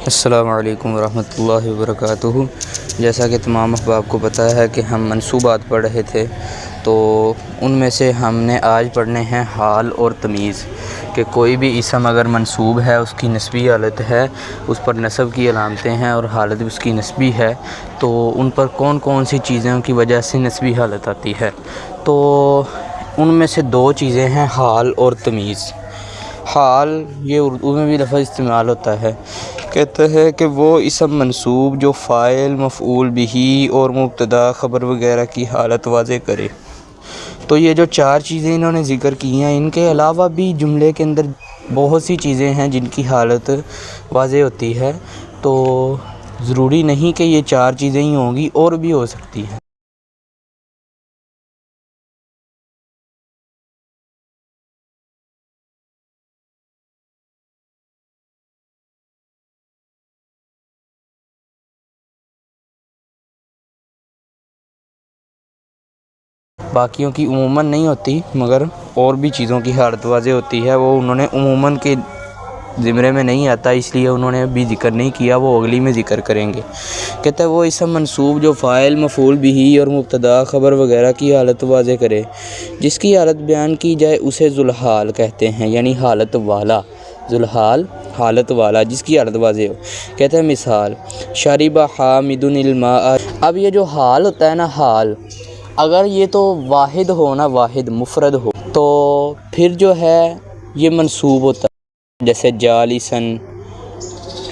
السلام علیکم ورحمۃ اللہ وبرکاتہ۔ جیسا کہ تمام احباب کو پتہ ہے کہ ہم منصوبات پڑھ رہے تھے، تو ان میں سے ہم نے آج پڑھنے ہیں حال اور تمیز، کہ کوئی بھی اسم اگر منصوب ہے اس کی نسبی حالت ہے، اس پر نسب کی علامتیں ہیں اور حالت اس کی نسبی ہے، تو ان پر کون کون سی چیزوں کی وجہ سے نسبی حالت آتی ہے۔ تو ان میں سے دو چیزیں ہیں، حال اور تمیز۔ حال یہ اردو میں بھی لفظ استعمال ہوتا ہے، کہتا ہے کہ وہ اسم منصوب جو فاعل، مفعول بہ اور مبتدا، خبر وغیرہ کی حالت واضح کرے۔ تو یہ جو چار چیزیں انہوں نے ذکر کی ہیں، ان کے علاوہ بھی جملے کے اندر بہت سی چیزیں ہیں جن کی حالت واضح ہوتی ہے، تو ضروری نہیں کہ یہ چار چیزیں ہی ہوں گی، اور بھی ہو سکتی ہیں۔ باقیوں کی عموماً نہیں ہوتی، مگر اور بھی چیزوں کی حالت واضح ہوتی ہے، وہ انہوں نے عموماً کے زمرے میں نہیں آتا، اس لیے انہوں نے ابھی ذکر نہیں کیا، وہ اگلی میں ذکر کریں گے۔ کہتا ہے وہ اسم منصوب جو فاعل، مفعول بہ اور مبتدا، خبر وغیرہ کی حالت واضح کرے، جس کی حالت بیان کی جائے اسے ذوالحال کہتے ہیں، یعنی حالت والا۔ ذوالحال حالت والا، جس کی حالت واضح ہو۔ کہتا ہے مثال شرب حامد الماء۔ اب یہ جو حال ہوتا ہے نا، حال اگر یہ تو واحد ہو نا، واحد مفرد ہو، تو پھر جو ہے یہ منصوب ہوتا ہے، جیسے جالسن،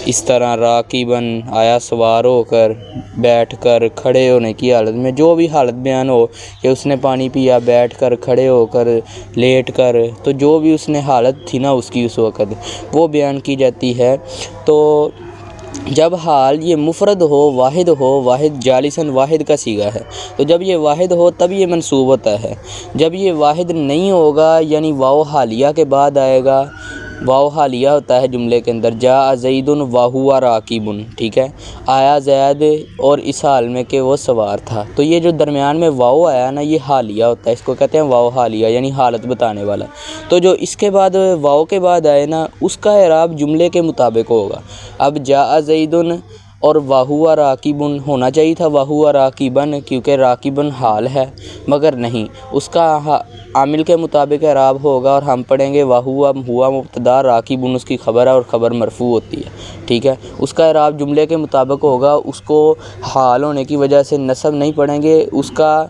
اس طرح راکبن آیا سوار ہو کر، بیٹھ کر، کھڑے ہونے کی حالت میں، جو بھی حالت بیان ہو کہ اس نے پانی پیا، بیٹھ کر، کھڑے ہو کر، لیٹ کر، تو جو بھی اس نے حالت تھی نا اس کی اس وقت، وہ بیان کی جاتی ہے۔ تو جب حال یہ مفرد ہو، واحد جالسن واحد کا صیغہ ہے، تو جب یہ واحد ہو تب یہ منصوب ہوتا ہے۔ جب یہ واحد نہیں ہوگا، یعنی واو حالیہ کے بعد آئے گا، واو حالیہ ہوتا ہے جملے کے اندر، جاء زید وہو راکب، ٹھیک ہے، آیا زید اور اس حال میں کہ وہ سوار تھا، تو یہ جو درمیان میں واو آیا نا، یہ حالیہ ہوتا ہے، اس کو کہتے ہیں واو حالیہ، یعنی حالت بتانے والا۔ تو جو اس کے بعد واو کے بعد آئے نا، اس کا اعراب جملے کے مطابق ہوگا۔ اب جاء زید اور وہو راکب ہونا چاہیے تھا وہو راکبن، کیونکہ راکبن حال ہے، مگر نہیں، اس کا عامل کے مطابق اعراب ہوگا، اور ہم پڑھیں گے وہو ہوا مبتدا، راکبن اس کی خبر ہے اور خبر مرفوع ہوتی ہے، ٹھیک ہے۔ اس کا اعراب جملے کے مطابق ہوگا، اس کو حال ہونے کی وجہ سے نصب نہیں پڑھیں گے، اس کا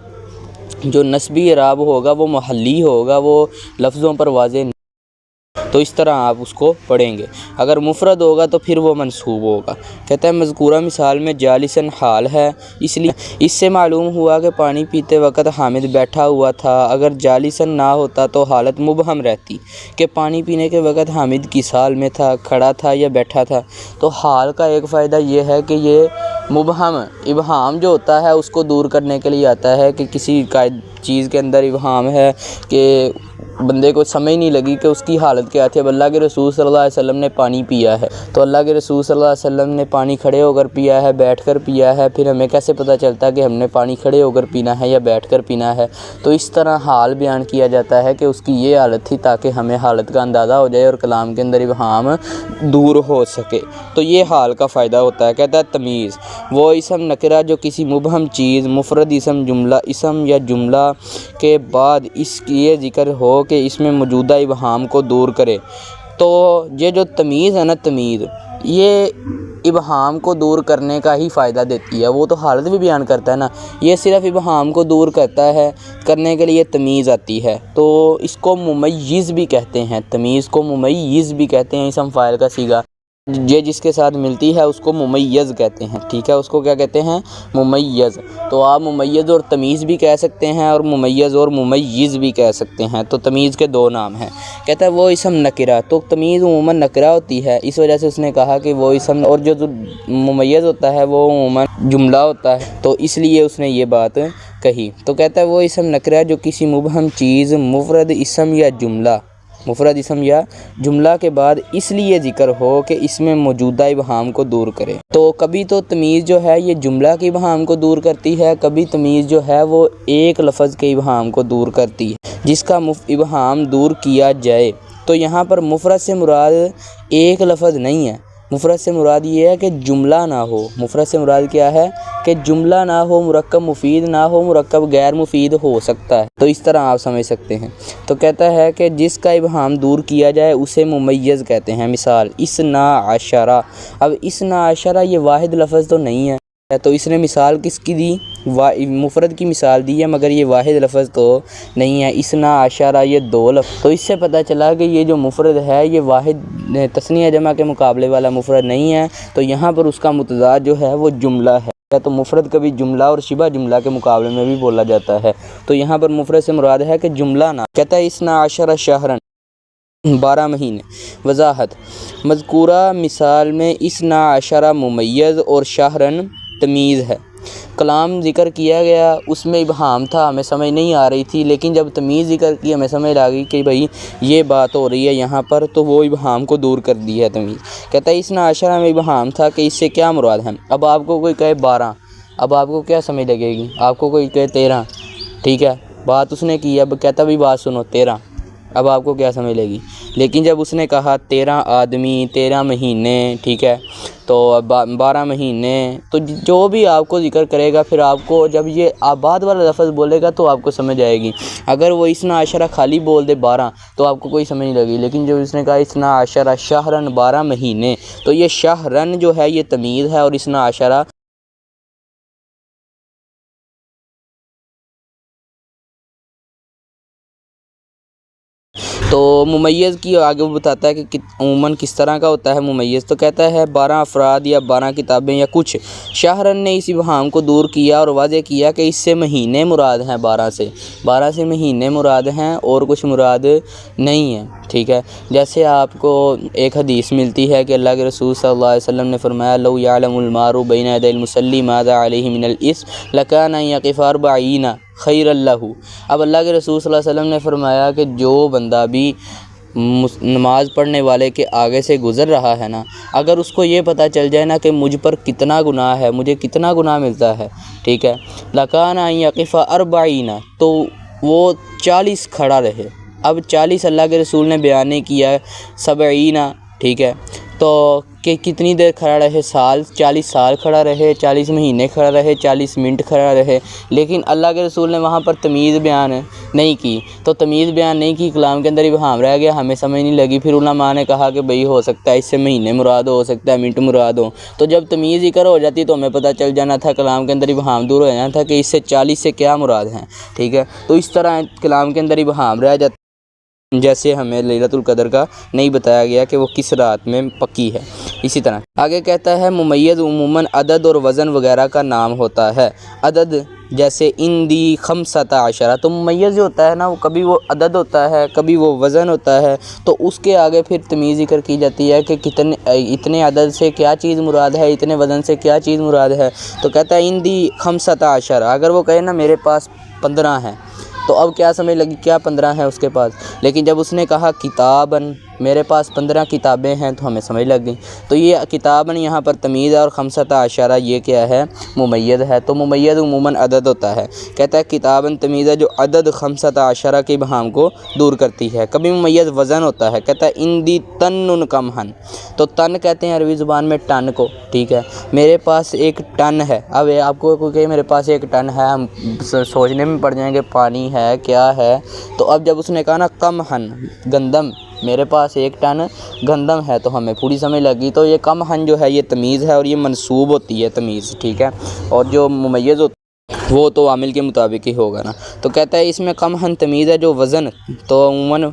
جو نسبی اعراب ہوگا وہ محلی ہوگا، وہ لفظوں پر واضح نہیں، تو اس طرح آپ اس کو پڑھیں گے۔ اگر مفرد ہوگا تو پھر وہ منصوب ہوگا۔ کہتا ہے مذکورہ مثال میں جالسن حال ہے، اس لیے اس سے معلوم ہوا کہ پانی پیتے وقت حامد بیٹھا ہوا تھا۔ اگر جالسن نہ ہوتا تو حالت مبہم رہتی کہ پانی پینے کے وقت حامد کس حال میں تھا، کھڑا تھا یا بیٹھا تھا۔ تو حال کا ایک فائدہ یہ ہے کہ یہ مبہم، ابہام جو ہوتا ہے اس کو دور کرنے کے لیے آتا ہے، کہ کسی چیز کے اندر ابہام ہے کہ بندے کو سمجھ نہیں لگی کہ اس کی حالت کیا تھی۔ اب اللہ کے رسول صلی اللہ علیہ وسلم نے پانی پیا ہے، تو اللہ کے رسول صلی اللہ علیہ وسلم نے پانی کھڑے ہو کر پیا ہے، بیٹھ کر پیا ہے، پھر ہمیں کیسے پتہ چلتا کہ ہم نے پانی کھڑے ہو کر پینا ہے یا بیٹھ کر پینا ہے؟ تو اس طرح حال بیان کیا جاتا ہے کہ اس کی یہ حالت تھی، تاکہ ہمیں حالت کا اندازہ ہو جائے اور کلام کے اندر ابہام دور ہو سکے۔ تو یہ حال کا فائدہ ہوتا ہے۔ کہتا ہے تمیز وہ اسم نکرہ جو کسی مبہم چیز، مفرد اسم یا جملہ کے بعد اس کی یہ ذکر ہو کہ اس میں موجودہ ابہام کو دور کرے۔ تو یہ جو تمیز ہے نا، تمیز یہ ابہام کو دور کرنے کا ہی فائدہ دیتی ہے، وہ تو حالت بھی بیان کرتا ہے نا، یہ صرف ابہام کو دور کرتا ہے، کرنے کے لیے تمیز آتی ہے۔ تو اس کو ممیز بھی کہتے ہیں، تمیز کو ممیز بھی کہتے ہیں، اسم فاعل کا صیغہ یہ جس کے ساتھ ملتی ہے اس کو ممیز کہتے ہیں، ٹھیک ہے، اس کو کیا کہتے ہیں؟ ممیز۔ تو آپ ممیز اور تمیز بھی کہہ سکتے ہیں، اور ممیز اور ممیز بھی کہہ سکتے ہیں، تو تمیز کے دو نام ہیں۔ کہتا ہے وہ اسم نکرہ، تو تمیز عموماً نکرہ ہوتی ہے، اس وجہ سے اس نے کہا کہ وہ اسم، اور جو ممیز ہوتا ہے وہ عموماً جملہ ہوتا ہے، تو اس لیے اس نے یہ بات کہی۔ تو کہتا ہے وہ اسم نکرہ جو کسی مبہم چیز، مفرد اسم یا جملہ کے بعد اس لیے ذکر ہو کہ اس میں موجودہ ابہام کو دور کرے۔ تو کبھی تو تمیز جو ہے یہ جملہ کے ابہام کو دور کرتی ہے، کبھی تمیز جو ہے وہ ایک لفظ کے ابہام کو دور کرتی ہے، جس کا ابہام دور کیا جائے۔ تو یہاں پر مفرد سے مراد ایک لفظ نہیں ہے، مفرد سے مراد یہ ہے کہ جملہ نہ ہو، مفرد سے مراد کیا ہے کہ جملہ نہ ہو، مرکب مفید نہ ہو، مرکب غیر مفید ہو سکتا ہے، تو اس طرح آپ سمجھ سکتے ہیں۔ تو کہتا ہے کہ جس کا ابہام دور کیا جائے اسے ممیز کہتے ہیں۔ مثال اثنا عشرہ، اب اثنا عشرہ یہ واحد لفظ تو نہیں ہے، تو اس نے مثال کس کی دی؟ مفرد کی مثال دی ہے، مگر یہ واحد لفظ تو نہیں ہے۔ اثنا عشرہ یہ دو لفظ، تو اس سے پتہ چلا کہ یہ جو مفرد ہے یہ واحد تثنیہ جمع کے مقابلے والا مفرد نہیں ہے، تو یہاں پر اس کا متضاد جو ہے وہ جملہ ہے۔ تو مفرد کبھی جملہ اور شبہ جملہ کے مقابلے میں بھی بولا جاتا ہے، تو یہاں پر مفرد سے مراد ہے کہ جملہ نہ۔ کہتا ہے اثنا عشرہ شہرن، 12 مہینے۔ وضاحت، مذکورہ مثال میں اثنا عشرہ ممیز اور شہرن تمیز ہے۔ کلام ذکر کیا گیا، اس میں ابہام تھا، ہمیں سمجھ نہیں آ رہی تھی، لیکن جب تمیز ذکر کی ہمیں سمجھ آ گئی کہ بھئی یہ بات ہو رہی ہے یہاں پر، تو وہ ابہام کو دور کر دی ہے تمیز۔ کہتا ہے اثنا عشرہ میں ابہام تھا کہ اس سے کیا مراد ہے۔ اب آپ کو کوئی کہے 12، اب آپ کو کیا سمجھ لگے گی؟ آپ کو کوئی کہے 13، ٹھیک ہے، بات اس نے کی، اب کہتا بھی بات سنو 13، اب آپ کو کیا سمجھ لے گی؟ لیکن جب اس نے کہا 13 آدمی، 13 مہینے، ٹھیک ہے، تو 12 مہینے، تو جو بھی آپ کو ذکر کرے گا پھر آپ کو جب یہ آباد والا لفظ بولے گا تو آپ کو سمجھ آئے گی۔ اگر وہ اثنا عشرہ خالی بول دے 12 تو آپ کو کوئی سمجھ نہیں لگی، لیکن جب اس نے کہا اثنا عشرہ شہرن 12 مہینے، تو یہ شہرن جو ہے یہ تمیز ہے اور اثنا عشرہ تو ممیز کی آگے وہ بتاتا ہے کہ عموماً کس طرح کا ہوتا ہے ممیز۔ تو کہتا ہے 12 افراد یا 12 کتابیں یا کچھ۔ شہرن نے اس ابہام کو دور کیا اور واضح کیا کہ اس سے مہینے مراد ہیں، 12 سے مہینے مراد ہیں اور کچھ مراد نہیں ہیں، ٹھیک ہے۔ جیسے آپ کو ایک حدیث ملتی ہے کہ اللہ کے رسول صلی اللہ علیہ وسلم نے فرمایا لو یعلم المار بین یدی المصلی ماذا علیہ من الاثم لکان ان یقف 40 خیر اللہ۔ اب اللہ کے رسول صلی اللہ علیہ وسلم نے فرمایا کہ جو بندہ بھی نماز پڑھنے والے کے آگے سے گزر رہا ہے نا، اگر اس کو یہ پتہ چل جائے نا کہ مجھ پر کتنا گناہ ہے، مجھے کتنا گناہ ملتا ہے، ٹھیک ہے، لکان ان یقف 40، تو وہ 40 کھڑا رہے۔ اب 40 اللہ کے رسول نے بیان نہیں کیا، 70، ٹھیک ہے، تو کہ کتنی دیر کھڑا رہے؟ 40 سال کھڑا رہے، 40 مہینے کھڑا رہے، 40 منٹ کھڑا رہے، لیکن اللہ کے رسول نے وہاں پر تمیز بیان نہیں کی۔ تو تمیز بیان نہیں کی، کلام کے اندر ابہام رہ گیا، ہمیں سمجھ نہیں لگی، پھر علماء نے کہا کہ بھئی ہو سکتا ہے اس سے مہینے مراد ہو سکتا ہے منٹ مراد ہو۔ تو جب تمیز ذکر ہو جاتی تو ہمیں پتہ چل جانا تھا، کلام کے اندر ابہام دور ہو جانا تھا کہ اس سے 40 سے کیا مراد ہیں، ٹھیک ہے۔ تو اس طرح کلام کے اندر ابہام رہ جاتا، جیسے ہمیں لیلۃ القدر کا نہیں بتایا گیا کہ وہ کس رات میں پکی ہے۔ اسی طرح آگے کہتا ہے ممیز عموماً عدد اور وزن وغیرہ کا نام ہوتا ہے۔ عدد جیسے اندی 15، تو ممیز جو ہوتا ہے نا وہ کبھی وہ عدد ہوتا ہے، کبھی وہ وزن ہوتا ہے، تو اس کے آگے پھر تمیز ذکر کی جاتی ہے کہ اتنے عدد سے کیا چیز مراد ہے، اتنے وزن سے کیا چیز مراد ہے۔ تو کہتا ہے اندی 15، اگر وہ کہے نا میرے پاس 15 ہیں، تو اب کیا سمجھ لگی، کیا 15 ہیں اس کے پاس، لیکن جب اس نے کہا کتابن، میرے پاس 15 کتابیں ہیں، تو ہمیں سمجھ لگ گئی۔ تو یہ کتابن یہاں پر تمیز ہے اور 15 یہ کیا ہے، ممیز ہے۔ تو ممیز عموماً عدد ہوتا ہے۔ کہتا ہے کتابن تمیز ہے جو عدد 15 کے ابہام کو دور کرتی ہے۔ کبھی ممیز وزن ہوتا ہے، کہتا ہے اندی تن کمہن، تو تن کہتے ہیں عربی زبان میں ٹن کو، ٹھیک ہے، میرے پاس 1 ٹن ہے۔ اب آپ کو کوئی کہے میرے پاس 1 ٹن ہے، ہم سوچنے میں پڑ جائیں گے پانی ہے کیا ہے، تو اب جب اس نے کہا نا کمہن گندم، میرے پاس 1 ٹن گندم ہے، تو ہمیں پوری سمجھ لگی۔ تو یہ کمہن جو ہے یہ تمیز ہے اور یہ منصوب ہوتی ہے تمیز، ٹھیک ہے، اور جو ممیز ہوتی ہے وہ تو عامل کے مطابق ہی ہوگا نا۔ تو کہتا ہے اس میں کمہن تمیز ہے جو وزن تو عموماً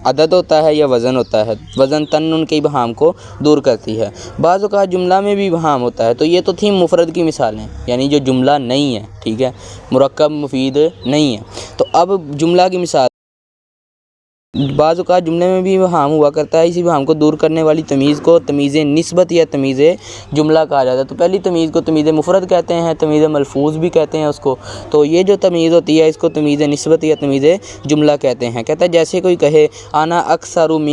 عدد ہوتا ہے یا وزن ہوتا ہے، وزن تن کے ابہام کو دور کرتی ہے۔ بعض اوقات جملہ میں بھی ابہام ہوتا ہے۔ تو یہ تو تھی مفرد کی مثالیں، یعنی جو جملہ نہیں ہے، ٹھیک ہے، مرکب مفید نہیں ہے۔ تو اب جملہ کی مثال، بعض اوقات جملے میں بھی ابہام ہوا کرتا ہے، اس ابہام کو دور کرنے والی تمیز کو تمیز نسبت یا تمیز جملہ کہا جاتا ہے۔ تو پہلی تمیز کو تمیز مفرد کہتے ہیں، تمیز ملفوظ بھی کہتے ہیں اس کو۔ تو یہ جو تمیز ہوتی ہے اس کو تمیز نسبت یا تمیز جملہ کہتے ہیں۔ کہتا ہے جیسے کوئی کہے انا اکثر من